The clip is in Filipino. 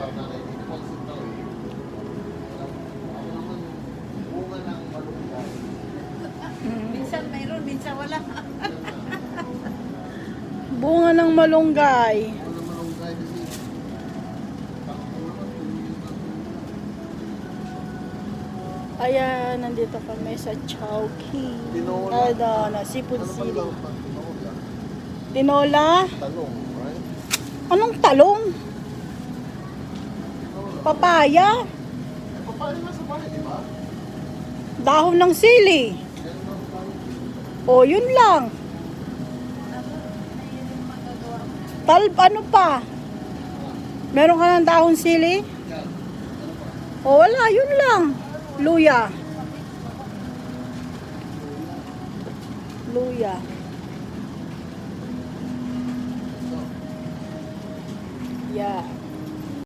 daw, nanay, dito mag-sit daw eh. Ako naman, bunga ng malunggay. Minsan mayroon, minsan wala. Bunga ng malunggay. Bunga ng malunggay kasi, takbo naman, tumingin ka. Ayan, nandito kami sa Chowking. Tinola. Na Seafood Ano ba City. lang pag tinola? Tinola? Talong, right? Anong talong? Tinola. Papaya? Eh, papaya na sa bahay, di ba? Dahon ng sili. Meron na tayo. O, yun lang. Ano pa? Meron ka ng dahon sili? Yan. O, wala, yun lang. Luya. Luya. Yeah.